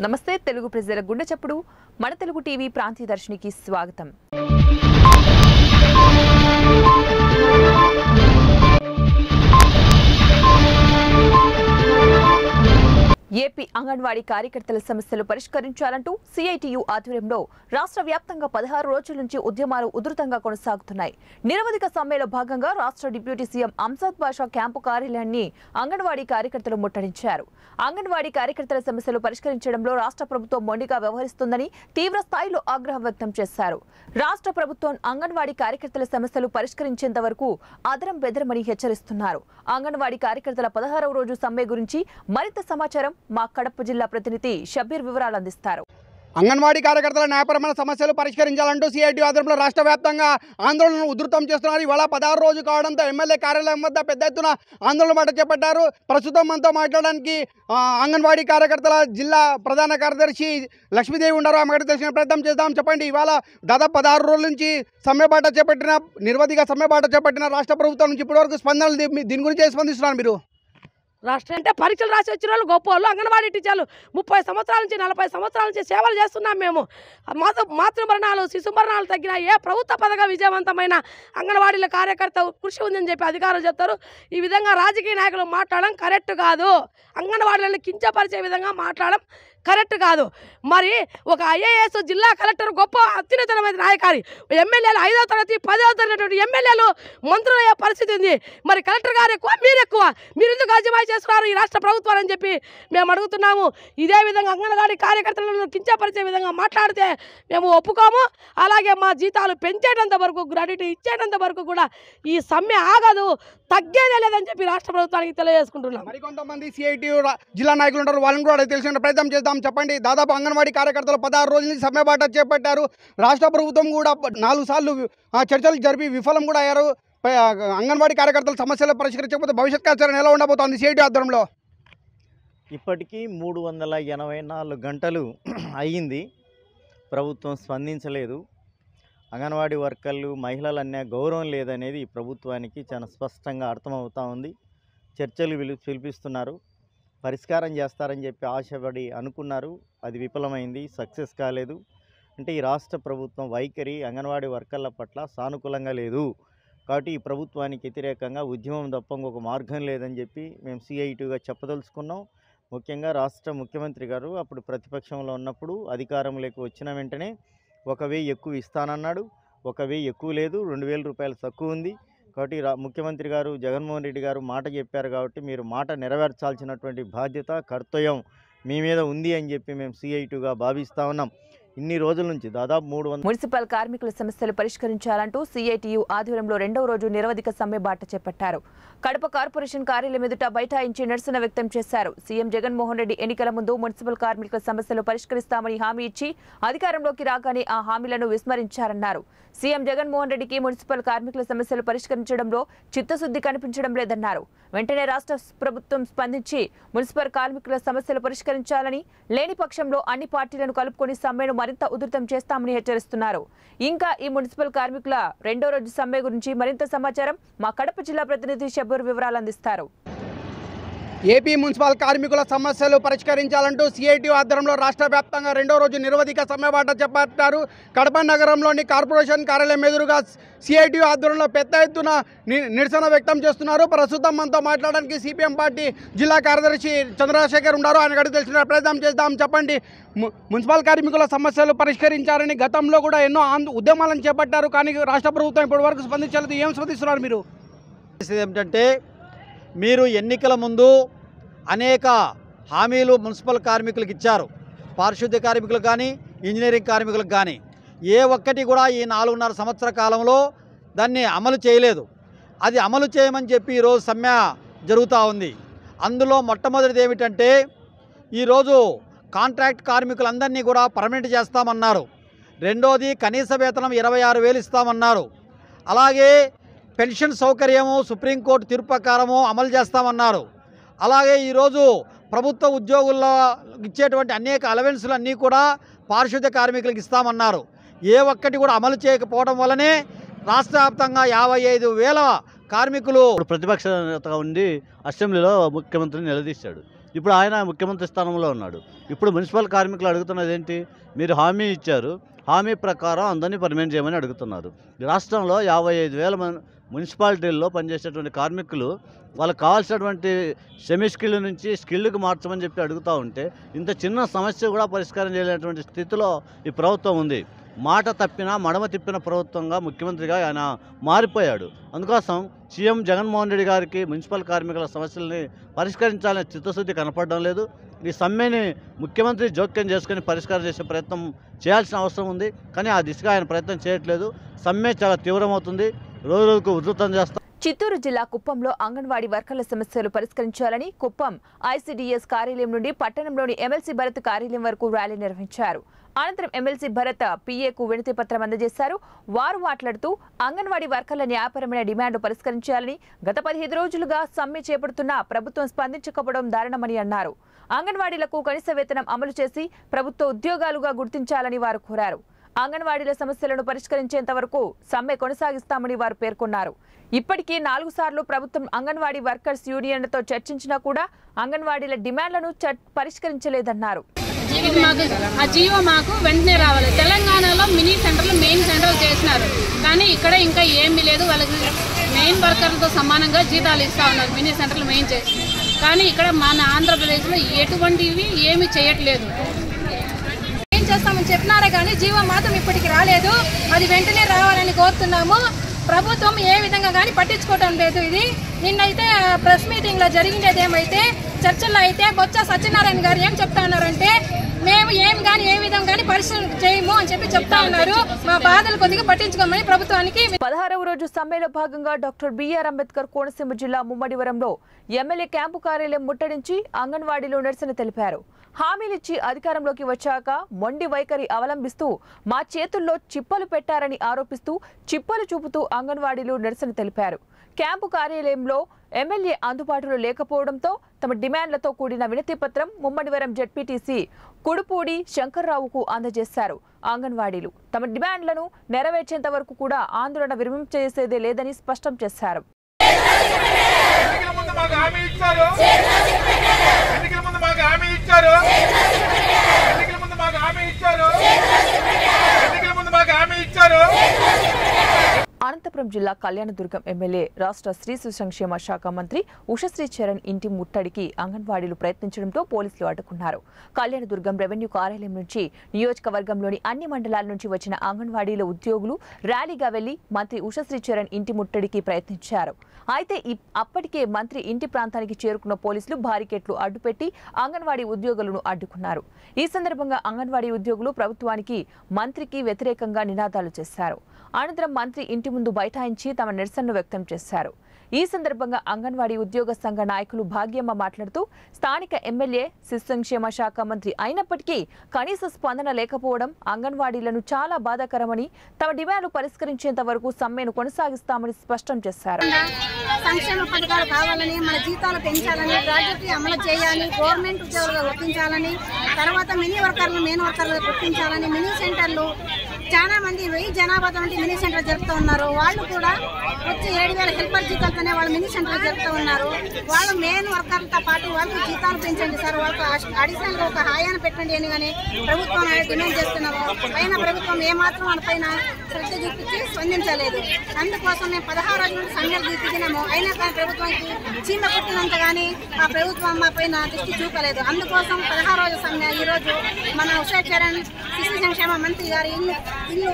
నమస్తే తెలుగు ప్రజల గుండె చప్పుడు మన తెలుగు టీవీ ప్రాంతీయ దర్శనికి స్వాగతం। ఏపీ అంగన్వాడీ కార్యకర్తల సమస్యలు పరిష్కరించాలంటూ సిఐటియు ఆధ్వర్యంలో రాష్ట్ర వ్యాప్తంగా 16 రోజుల నుంచి ఉద్యమాలు ఉధృతంగా కొనసాగుతున్నాయి। నిరవధిక సమ్మెలో భాగంగా రాష్ట్ర డిప్యూటీ సీఎం అంజద్ బాషా క్యాంపు కార్యాలయాన్ని అంగన్వాడీ కార్యకర్తలు ముట్టడించారు। అంగన్వాడీ కార్యకర్తల సమస్యలు పరిష్కరించడంలో రాష్ట్ర ప్రభుత్వం మొండిగా వ్యవహరిస్తుందని తీవ్ర స్థాయిలో ఆగ్రహం వ్యక్తం చేశారు। రాష్ట్ర ప్రభుత్వం అంగన్వాడీ కార్యకర్తల సమస్యలు పరిష్కరించేంత వరకు అదరం బెదరమని హెచ్చరిస్తున్నారు। అంగన్వాడీ కార్యకర్తల 16వ రోజు సమ్మె గురించి మరింత సమాచారం మా కడప జిల్లా ప్రతినిధి షబ్బీర్ వివరాలు అందిస్తారు। అంగన్వాడీ కార్యకర్తల న్యాయపరమైన సమస్యలు పరిష్కరించాలంటూ సిఐటి ఆధ్వర్యంలో రాష్ట్ర వ్యాప్తంగా ఆందోళనను ఉధృతం చేస్తున్నారు। ఇవాళ 16 రోజు కావడంతో ఎమ్మెల్యే కార్యాలయం వద్ద పెద్ద ఎత్తున ఆందోళన మాట చేపట్టారు। ప్రస్తుతం మనతో మాట్లాడడానికి అంగన్వాడీ కార్యకర్తల జిల్లా ప్రధాన కార్యదర్శి లక్ష్మీదేవి ఉన్నారు। ఆమె తెలిసిన ప్రయత్నం చేద్దాం। చెప్పండి, ఇవాళ దాదాపు 16 రోజుల నుంచి సమ్మెబాట చేపట్టిన నిరవధిక సమ్మెబాట చేపట్టిన రాష్ట్ర ప్రభుత్వం నుంచి ఇప్పటివరకు స్పందనలు దీని గురించి స్పందిస్తున్నారు మీరు? రాష్ట్రం అంటే పరీక్షలు రాసి వచ్చిన వాళ్ళు గొప్ప వాళ్ళు, అంగన్వాడీ టీచర్లు 30 సంవత్సరాల నుంచి 40 సంవత్సరాల నుంచి సేవలు చేస్తున్నాం మేము। మాతృమరణాలు శిశు మరణాలు తగ్గిన ఏ ప్రభుత్వ పథకం విజయవంతమైన అంగన్వాడీల కార్యకర్త కృషి ఉందని చెప్పి అధికారులు చెప్తారు। ఈ విధంగా రాజకీయ నాయకులు మాట్లాడడం కరెక్ట్ కాదు, అంగన్వాడీలను కించపరిచే విధంగా మాట్లాడడం కరెక్ట్ కాదు। మరి ఒక ఐఏఎస్ జిల్లా కలెక్టర్ గొప్ప అత్యున్నతమైన నాయకారి, ఎమ్మెల్యేలు 5వ తరగతి 10వ తరగతి ఎమ్మెల్యేలు మంత్రులు అయ్యే పరిస్థితి ఉంది। మరి కలెక్టర్ గారు ఎక్కువ, మీరు ఎక్కువ, మీరు ఎందుకు అజమాయి చేస్తున్నారు ఈ రాష్ట్ర ప్రభుత్వాలు అని చెప్పి మేము అడుగుతున్నాము। ఇదే విధంగా అంగన్వాడీ కార్యకర్తలను కించపరిచే విధంగా మాట్లాడితే మేము ఒప్పుకోము। అలాగే మా జీతాలు పెంచేటంత వరకు, గ్రాడ్యుటీ ఇచ్చేటంత వరకు కూడా ఈ సమ్మె ఆగదు, తగ్గేదే లేదని చెప్పి రాష్ట్ర ప్రభుత్వానికి తెలియజేసుకుంటున్నాం। మరికొంతమంది సిఐటి జిల్లా నాయకులు ఉంటారు, వాళ్ళని కూడా తెలిసిన ప్రయత్నం చేద్దాం। చెప్పండి, దాదాపు అంగన్వాడీ కార్యకర్తలు 16 రోజుల నుంచి సమ్మెబాట చేపట్టారు। రాష్ట్ర ప్రభుత్వం కూడా 4 సార్లు చర్చలు జరిపి విఫలం కూడా అయ్యారు। అంగన్వాడీ కార్యకర్తల సమస్యలు పరిష్కరించకపోతే భవిష్యత్ కార్యాచరణ ఎలా ఉండబోతోంది సిఐటి ఆధ్వర్యంలో? ఇప్పటికీ 384 గంటలు అయ్యింది, ప్రభుత్వం స్పందించలేదు। అంగన్వాడీ వర్కర్లు మహిళలనే గౌరవం లేదనేది ఈ ప్రభుత్వానికి చాలా స్పష్టంగా అర్థమవుతూ ఉంది। చర్చలు పిలిపిస్తున్నారు, పరిష్కారం చేస్తారని చెప్పి ఆశపడి అనుకున్నారు, అది విఫలమైంది, సక్సెస్ కాలేదు। అంటే ఈ రాష్ట్ర ప్రభుత్వం వైఖరి అంగన్వాడీ వర్కర్ల పట్ల సానుకూలంగా లేదు కాబట్టి ఈ ప్రభుత్వానికి వ్యతిరేకంగా ఉద్యమం తప్ప ఇంకొక మార్గం లేదని చెప్పి మేము సిఐటిగా చెప్పదలుచుకున్నాం। ముఖ్యంగా రాష్ట్ర ముఖ్యమంత్రి గారు అప్పుడు ప్రతిపక్షంలో ఉన్నప్పుడు అధికారంలోకి వచ్చిన వెంటనే 1000 ఎక్కువ ఇస్తానన్నాడు, 1000 ఎక్కువ లేదు, 2000 రూపాయలు తక్కువ ఉంది కాబట్టి ముఖ్యమంత్రి గారు జగన్మోహన్ రెడ్డి గారు మాట చెప్పారు కాబట్టి మీరు మాట నెరవేర్చాల్సినటువంటి బాధ్యత కర్తవ్యం మీ మీద ఉంది అని చెప్పి మేము సిఐటిగా భావిస్తూ ఉన్నాం। ఇన్ని రోజుల నుంచి దాదాపు 300 మున్సిపల్ కార్మికుల సమస్యలు పరిష్కరించాలంటూ సిఐటియు ఆధ్వర్యంలో 2వ రోజు నిరవధిక సమ్మె బాట చేపట్టారు। కడప కార్పొరేషన్ కార్యాలయం ఎదుట బైఠాయించి నిరసన వ్యక్తం చేశారు। సీఎం జగన్మోహన్ రెడ్డి ఎన్నికల ముందు మున్సిపల్ కార్మికుల సమస్యలు పరిష్కరిస్తామని హామీ ఇచ్చి అధికారంలోకి రాగానే ఆ హామీలను విస్మరించారన్నారు। సీఎం జగన్మోహన్ రెడ్డికి మున్సిపల్ కార్మికుల సమస్యలు పరిష్కరించడంలో చిత్తశుద్ధి కనిపించడం లేదన్నారు। వెంటనే రాష్ట్ర ప్రభుత్వం స్పందించి మున్సిపల్ కార్మికుల సమస్యలు పరిష్కరించాలని, లేని పక్షంలో అన్ని పార్టీలను కలుపుకొని సమ్మెను మరింత ఉధృతం చేస్తామని హెచ్చరిస్తున్నారు। ఇంకా ఈ మున్సిపల్ కార్మికుల 2వ రోజు సమ్మె గురించి మరింత సమాచారం మా కడప జిల్లా ప్రతినిధి షబ్బీర్ వివరాలు అందిస్తారు। ఏపీ మున్సిపల్ కార్మికుల సమస్యలు పరిష్కరించాలంటూ సిఐటి ఆధ్వర్యంలో రాష్ట్ర వ్యాప్తంగా 2వ రోజు నిరవధిక సమ్మెబాట చేపట్టారు। కడప నగరంలోని కార్పొరేషన్ కార్యాలయం ఎదురుగా సిఐటి ఆధ్వర్యంలో పెద్ద ఎత్తున నిరసన వ్యక్తం చేస్తున్నారు। ప్రస్తుతం మనతో మాట్లాడడానికి సిపిఎం పార్టీ జిల్లా కార్యదర్శి చంద్రశేఖర్ ఉన్నారు, ఆయన అడిగి తెలిసిన ప్రయత్నం చేద్దాం। చెప్పండి, మున్సిపల్ కార్మికుల సమస్యలు పరిష్కరించారని గతంలో కూడా ఎన్నో ఉద్యమాలను చేపట్టారు, కానీ రాష్ట్ర ప్రభుత్వం ఇప్పటి వరకు స్పందించలేదు, ఏం స్పందిస్తున్నారు మీరు? ఏమిటంటే మీరు ఎన్నికల ముందు అనేక హామీలు మున్సిపల్ కార్మికులకు ఇచ్చారు, పారిశుద్ధ్య కార్మికులకు కానీ ఇంజనీరింగ్ కార్మికులకు కానీ, ఏ ఒక్కటి కూడా ఈ 4.5 సంవత్సర కాలంలో దాన్ని అమలు చేయలేదు। అది అమలు చేయమని చెప్పి ఈరోజు సమ్మె జరుగుతూ ఉంది। అందులో మొట్టమొదటిది ఏమిటంటే ఈరోజు కాంట్రాక్ట్ కార్మికులందరినీ కూడా పర్మనెంట్ చేస్తామన్నారు। రెండోది కనీస వేతనం 26,000 ఇస్తామన్నారు। అలాగే పెన్షన్ సౌకర్యము సుప్రీంకోర్టు తీర్పు ప్రకారము అమలు చేస్తామన్నారు। అలాగే ఈరోజు ప్రభుత్వ ఉద్యోగుల్లో ఇచ్చేటువంటి అనేక అలవెన్సులు అన్నీ కూడా పారిశుద్ధ్య కార్మికులకు ఇస్తామన్నారు। ఏ ఒక్కటి కూడా అమలు చేయకపోవడం వల్లనే రాష్ట్ర వ్యాప్తంగా 55,000 కార్మికులు ప్రతిపక్ష నేతగా ఉండి అసెంబ్లీలో ముఖ్యమంత్రిని నిలదీశాడు। ఇప్పుడు ఆయన ముఖ్యమంత్రి స్థానంలో ఉన్నాడు. ఇప్పుడు మున్సిపల్ కార్మికులు అడుగుతున్నది ఏంటి? మీరు హామీ ఇచ్చారు, హామీ ప్రకారం అందరినీ పర్మనెంట్ చేయమని అడుగుతున్నారు. రాష్ట్రంలో 55,000 మున్సిపాలిటీల్లో పనిచేసేటువంటి కార్మికులు వాళ్ళకి కావాల్సినటువంటి సెమీ స్కిల్ నుంచి స్కిల్కి మార్చమని చెప్పి అడుగుతూ ఉంటే ఇంత చిన్న సమస్య కూడా పరిష్కారం చేయలేనటువంటి స్థితిలో ఈ ప్రభుత్వం ఉంది. మాట తప్పినా మడమ తిప్పిన ప్రభుత్వంగా ముఖ్యమంత్రిగా ఆయన మారిపోయాడు. అందుకోసం సీఎం జగన్మోహన్ రెడ్డి గారికి మున్సిపల్ కార్మికుల సమస్యల్ని పరిష్కరించాలనే చిత్తశుద్ధి కనపడడం లేదు. ఈ సమ్మెని ముఖ్యమంత్రి జోక్యం చేసుకుని పరిష్కారం చేసే ప్రయత్నం చేయాల్సిన అవసరం ఉంది. కానీ ఆ దిశగా ఆయన ప్రయత్నం చేయట్లేదు. సమ్మె చాలా తీవ్రమవుతుంది, రోజు రోజుకు ఉధృతం చేస్తాం. చిత్తూరు జిల్లా కుప్పంలో అంగన్వాడీ వర్కర్ల సమస్యలు పరిష్కరించాలని కుప్పం ఐసీడీఎస్ కార్యాలయం నుండి పట్టణంలోని ఎమ్మెల్సీ భరత్ కార్యాలయం వరకు ర్యాలీ నిర్వహించారు. అనంతరం ఎమ్మెల్సీ భరత్ పీఏకు వినతి పత్రం అందజేశారు. వారు మాట్లాడుతూ అంగన్వాడీ వర్కర్ల న్యాయపరమైన డిమాండ్లు పరిష్కరించాలని, గత 15 రోజులుగా సమ్మె చేపడుతున్నా ప్రభుత్వం స్పందించకపోవడం దారుణమని అన్నారు. అంగన్వాడీలకు కనీస వేతనం అమలు చేసి ప్రభుత్వ ఉద్యోగాలుగా గుర్తించాలని వారు కోరారు. అంగన్వాడీల సమస్యలను పరిష్కరించేంత వరకు సమ్మె కొనసాగిస్తామని వారు పేర్కొన్నారు. ఇప్పటికీ 4 సార్లు ప్రభుత్వం అంగన్వాడీ వర్కర్స్ యూనియన్లతో చర్చించినా కూడా అంగన్వాడీల డిమాండ్లను పరిష్కరించలేదన్నారు. ఆ జీవో మాకు వెంటనే రావాలి. తెలంగాణలో మినీ సెంటర్లు మెయిన్ సెంటర్లు చేసినారు, కానీ ఇక్కడ ఇంకా ఏమీ లేదు. వాళ్ళకి మెయిన్ వర్కర్లతో సమానంగా జీతాలు ఇస్తా ఉన్నారు మినీ సెంటర్లు మెయిన్ చేసి. కానీ ఇక్కడ మన ఆంధ్రప్రదేశ్లో ఎటువంటివి ఏమీ చేయట్లేదు. ఏం చేస్తామని చెప్పినారే కానీ జీవో మాత్రం ఇప్పటికి రాలేదు. అది వెంటనే రావాలని కోరుతున్నాము. ప్రభుత్వం ఏ విధంగా కానీ పట్టించుకోవడం లేదు. ఇది నిన్నైతే ప్రెస్ మీటింగ్లో జరిగినది ఏమైతే చర్చల్లో అయితే బొత్స సత్యనారాయణ గారు ఏం చెప్తా ఉన్నారంటే మేము ఏం కానీ ఏ విధంగా కానీ పరిశీలన చేయము అని చెప్పి చెప్తా ఉన్నారు. మా బాధలు కొద్దిగా పట్టించుకోమని ప్రభుత్వానికి. 16వ రోజు సమ్మెలో భాగంగా డాక్టర్ బిఆర్ అంబేద్కర్ కోనసీమ జిల్లా ముమ్మడివరంలో ఎమ్మెల్యే క్యాంపు కార్యాలయం ముట్టడించి అంగన్వాడీలో నిరసన తెలిపారు. హామీలిచ్చి అధికారంలోకి వచ్చాక మొండి వైఖరి అవలంబిస్తూ మా చేతుల్లో చిప్పలు పెట్టారని ఆరోపిస్తూ చిప్పలు చూపుతూ అంగన్వాడీలు నిరసన తెలిపారు. క్యాంపు కార్యాలయంలో ఎమ్మెల్యే అందుబాటులో లేకపోవడంతో తమ డిమాండ్లతో కూడిన వినతి పత్రం ముమ్మడివరం జెడ్పీటీసీ కుడుపూడి శంకర్రావుకు అందజేశారు. అంగన్వాడీలు తమ డిమాండ్లను నెరవేర్చేంత వరకు కూడా ఆందోళన విరమించేసేదే లేదని స్పష్టం చేశారు. అనంతపురం జిల్లా కళ్యాణదుర్గం ఎమ్మెల్యే రాష్ట్ర స్త్రీ సంక్షేమ శాఖ మంత్రి ఉషశ్రీ చరణ్ ఇంటి ముట్టడికి అంగన్వాడీలు ప్రయత్నించడంతో పోలీసులు అడ్డుకున్నారు. కళ్యాణదుర్గం రెవెన్యూ కార్యాలయం నుంచి నియోజకవర్గంలోని అన్ని మండలాల నుంచి వచ్చిన అంగన్వాడీల ఉద్యోగులు ర్యాలీగా వెళ్లి మంత్రి ఉషశ్రీ చరణ్ ఇంటి ముట్టడికి ప్రయత్నించారు. అయితే అప్పటికే మంత్రి ఇంటి ప్రాంతానికి చేరుకున్న పోలీసులు బారికేట్లు అడ్డుపెట్టి అంగన్వాడీ ఉద్యోగులను అడ్డుకున్నారు. ఈ సందర్భంగా అంగన్వాడీ ఉద్యోగులు ప్రభుత్వానికి, మంత్రికి వ్యతిరేకంగా నినాదాలు చేశారు. అనంతరం మంత్రి ఇంటి ముందు బైఠాయించి తమ నిరసనను వ్యక్తం చేశారు. ఈ సందర్భంగా అంగన్వాడీ ఉద్యోగ సంఘ నాయకులు భాగ్యమ్మ మాట్లాడుతూ స్థానిక ఎమ్మెల్యే శిశు సంక్షేమ శాఖ మంత్రి అయినప్పటికీ కనీస స్పందన లేకపోవడం అంగన్వాడీలను చాలా బాధాకరమని, తమ డిమాండ్లు పరిష్కరించేంత వరకు సమ్మెను కొనసాగిస్తామని స్పష్టం చేశారు. సంక్షేమ పథకాలు కావాలని, మన జీతాలు పెంచాలని, ప్రాజెక్టు అమలు చేయాలి, గవర్నమెంట్ ఉద్యోగులుగా గుర్తించాలని, తర్వాత మినీ వర్కర్లు మెయిన్ వర్కర్లుగా గుర్తించాలని, మినీ సెంటర్లు చాలా మంది 1000 జనాభాతో మినీ సెంటర్ జరుపుతూ ఉన్నారు. వాళ్ళు కూడా వచ్చి 7,000 హెల్పర్ జీతాలతోనే వాళ్ళు మినీ సెంటర్ జరుపుతూ ఉన్నారు. వాళ్ళు మెయిన్ వర్కర్లతో పాటు వాళ్ళకి జీతాలు పెంచండి సార్, వాళ్ళకి అడిషనల్గా ఒక హాయాన్ని పెట్టండి అని కానీ ప్రభుత్వం డిమాండ్ చేస్తున్నాము. పైన ప్రభుత్వం ఏమాత్రం మన పైన శ్రద్ధ చూపించి స్పందించలేదు. అందుకోసం మేము 16 రోజుల నుండి సమ్మెలు దిగినాము. అయినా కానీ ప్రభుత్వానికి చీమ కొట్టినంత కానీ ఆ ప్రభుత్వం మా పైన దృష్టి చూపలేదు. అందుకోసం 16 రోజుల సమ్మె ఈరోజు మన ఉషా చరణ్ శిశు సంక్షేమ మంత్రి గారి ఇల్లు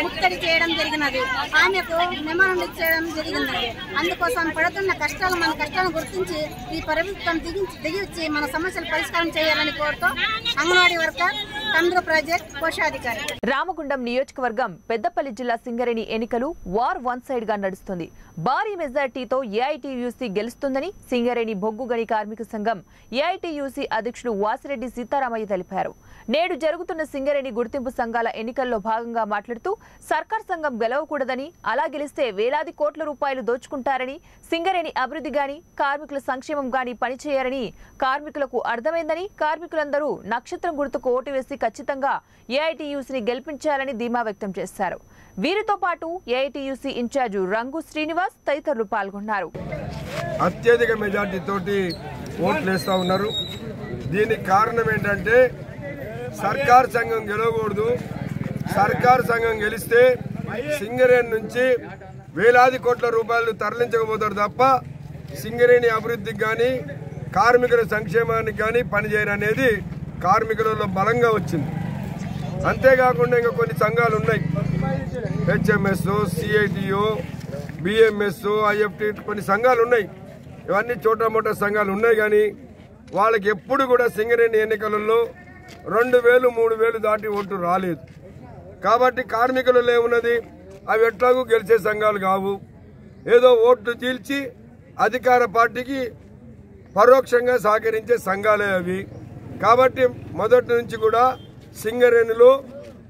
ముట్టడి చేయడం జరిగినది. ఆమెకు మెమోరాండం ఇచ్చేయడం జరిగింది. అందుకోసం పడుతున్న కష్టాలు, మన కష్టాలను గుర్తించి ఈ ప్రభుత్వం దిగి వచ్చి మన సమస్యలు పరిష్కారం చేయాలని కోరుతూ అంగన్వాడీ వర్కర్ కందుల ప్రాజెక్ట్ కోశాధికారి. రామగుండం నియోజకవర్గం పెద్దపల్లి జిల్లా సింగరేణి ఎన్నికలు వార్ వన్ సైడ్ గా నడుస్తుంది. భారీ మెజార్టీతో ఏఐటీయూసీ గెలుస్తుందని సింగరేణి బొగ్గు గని కార్మిక సంఘం ఏఐటీయూసీ అధ్యక్షుడు వాసిరెడ్డి సీతారామయ్య తెలిపారు. నేడు జరుగుతున్న సింగరేణి గుర్తింపు సంఘాల ఎన్నికల్లో భాగంగా మాట్లాడుతూ సర్కార్ సంఘం గెలవకూడదని, అలా గెలిస్తే వేలాది కోట్ల రూపాయలు దోచుకుంటారని, సింగరేణి అభివృద్ధి గాని కార్మికుల సంక్షేమం గాని పనిచేయారని కార్మికులకు అర్థమైందని, కార్మికులందరూ నక్షత్రం గుర్తుకు ఓటు వేసి ఖచ్చితంగా ఏఐటీయూసీని గెలిపించాలని ధీమా వ్యక్తం చేశారు. వీరితో పాటు ఏఐటీయూసీ ఇన్ఛార్జి రంగు శ్రీనివాస్ తదితరులు పాల్గొన్నారు. అత్యధిక మెజార్టీ తోటి ఓట్లు వేస్తా ఉన్నారు. దీనికి కారణం ఏంటంటే సర్కార్ సంఘం గెలవకూడదు. సర్కార్ సంఘం గెలిస్తే సింగరేణి నుంచి వేలాది కోట్ల రూపాయలు తరలించకపోతారు తప్ప సింగరేణి అభివృద్ధికి కానీ కార్మికుల సంక్షేమానికి కానీ పనిచేయరనేది కార్మికులలో బలంగా వచ్చింది. అంతేకాకుండా ఇంకా కొన్ని సంఘాలు ఉన్నాయి, హెచ్ఎంఎస్, సిఐటిఓ, బిఎంఎస్, ఐఎఫ్టి, కొన్ని సంఘాలు ఉన్నాయి. ఇవన్నీ చోటా మోటా సంఘాలు ఉన్నాయి. కానీ వాళ్ళకి ఎప్పుడు కూడా సింగరేణి ఎన్నికలలో 2000, 3000 దాటి ఓటు రాలేదు. కాబట్టి కార్మికులలో ఏమున్నది, అవి ఎట్లాగూ గెలిచే సంఘాలు కావు. ఏదో ఓట్లు చీల్చి అధికార పార్టీకి పరోక్షంగా సహకరించే సంఘాలే అవి. కాబట్టి మొదటి నుంచి కూడా సింగరేణిలో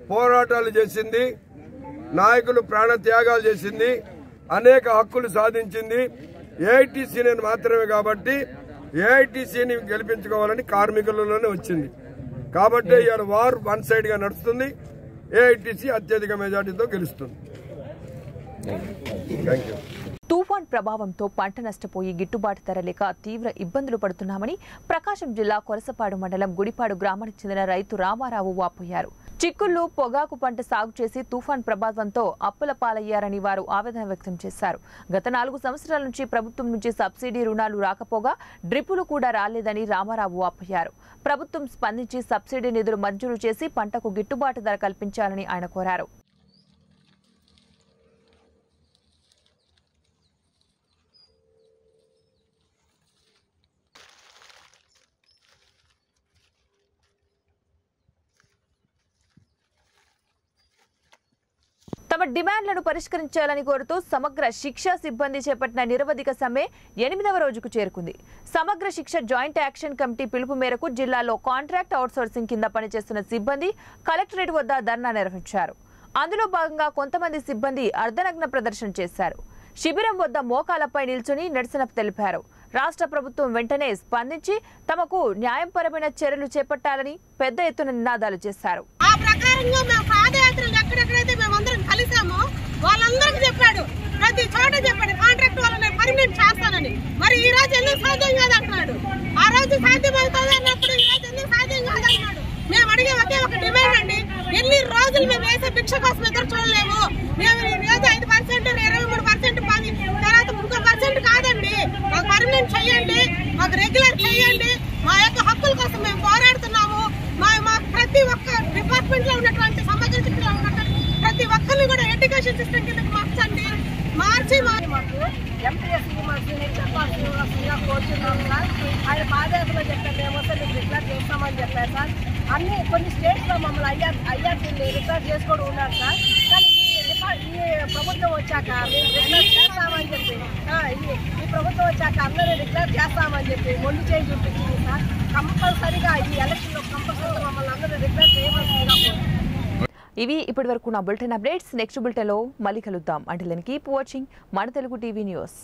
పోరాటాలు చేసింది, నాయకులు ప్రాణత్యాగాలు చేసింది, అనేక హక్కులు సాధించింది ఏఐటీసీని మాత్రమే. కాబట్టి ఏఐటీసీని గెలిపించుకోవాలని కార్మికులలోనే వచ్చింది. కాబట్టి ఇవాళ వార్ వన్ సైడ్గా నడుస్తుంది. ఏఐటీసీ అత్యధిక మెజార్టీతో గెలుస్తుంది. Thank you. తుఫాన్ ప్రభావంతో పంట నష్టపోయి గిట్టుబాటు ధర లేక తీవ్ర ఇబ్బందులు పడుతున్నామని ప్రకాశం జిల్లా కొరసపాడు మండలం గుడిపాడు గ్రామానికి చెందిన రైతు రామారావు వాపోయారు. చిక్కుళ్ళు, పొగాకు పంట సాగు చేసి తుఫాన్ ప్రభావంతో అప్పుల పాలయ్యారని వారు ఆవేదన వ్యక్తం చేశారు. గత 4 సంవత్సరాల నుంచి ప్రభుత్వం నుంచి సబ్సిడీ రుణాలు రాకపోగా డ్రిప్పులు కూడా రాలేదని రామారావు వాపోయారు. ప్రభుత్వం స్పందించి సబ్సిడీ నిధులు మంజూరు చేసి పంటకు గిట్టుబాటు ధర కల్పించాలని ఆయన కోరారు. తమ డిమాండ్లను పరిష్కరించాలని కోరుతూ సమగ్ర శిక్ష సిబ్బంది చేపట్టిన నిరవధిక సమ్మె 8వ రోజుకు చేరుకుంది. సమగ్ర శిక్ష జాయింట్ యాక్షన్ కమిటీ పిలుపు మేరకు జిల్లాలో కాంట్రాక్ట్ అవుట్సోర్సింగ్ కింద పనిచేస్తున్న సిబ్బంది కలెక్టరేట్ వద్ద ధర్నా నిర్వహించారు. అందులో భాగంగా కొంతమంది సిబ్బంది అర్ధనగ్న ప్రదర్శన చేశారు. శిబిరం వద్ద మోకాలపై నిల్చుని నిరసన తెలిపారు. రాష్ట్ర ప్రభుత్వం వెంటనే స్పందించి తమకు న్యాయపరమైన చర్యలు చేపట్టాలని పెద్ద ఎత్తున నినాదాలు చేశారు. ఆ ప్రకారంగా మేము పాదయాత్రలు ఎక్కడెక్కడైతే మేమందరం కలిసామో వాళ్ళందరికీ చెప్పాడు, ప్రతి చోట చెప్పాడు కాంట్రాక్ట్ వాళ్ళని పర్మనెంట్ చేస్తానని. మరి ఈ రోజు ఎందుకు సాధ్యం కాదంటున్నాడు? ఆ రోజు సాధ్యమవుతుంది అన్నప్పుడు ఈ రోజు ఎందుకు సాధ్యం కాదన్నాడు? మేము అడిగే ఒకే ఒక డిమాండ్ అండి, ఎన్ని రోజులు మేము వేసే భిక్ష కోసం ఎదురు చూడలేము. మేము ఈరోజు 5%, 23%, తర్వాత 3% కాదండి, మాకు పర్మనెంట్ చేయండి, మాకు రెగ్యులర్ చేయండి. మా యొక్క హక్కుల కోసం మేము పోరాడుతున్నాము. మా ప్రతి ఒక్క డిపార్ట్మెంట్ లో ఉన్నటువంటి సమగ్ర శిక్షలో ఉన్నటువంటి ప్రతి ఒక్కరిని కూడా ఎడ్యుకేషన్ సిస్టమ్ కిందకి మార్చి మాకు ఎంపీఎస్సీ మా సీనియర్ చెప్పాల్సిందిగా కోరుతున్నాము సార్. ఆయన పాదయాత్రలో చెప్పారు, మేము వస్తే మీకు రికార్డ్ చేస్తామని చెప్పారు సార్. అన్ని కొన్ని స్టేట్స్ లో మమ్మల్ని ఐఆర్సీని రికార్డ్ చేసుకోవడం ఉన్నారు సార్. కానీ ఈ ప్రభుత్వం వచ్చాక మేము రికార్డ్ చేస్తామని చెప్పి ఈ ప్రభుత్వం వచ్చాక అందరూ రికార్డ్ చేస్తామని చెప్పి మొండి చేయి చూపించింది సార్. కంపల్సరిగా ఈ ఎలక్షన్ లో కంపల్సరిగా మమ్మల్ని అందరూ రికార్డ్ చేయవలసిందిగా. ఇవి ఇప్పటి వరకు నా బులెటిన్ అప్డేట్స్. నెక్స్ట్ బులెటిన్లో మళ్ళీ కలుద్దాం. అంటిల్ దెన్ కీప్ వాచింగ్ మన తెలుగు టీవీ న్యూస్.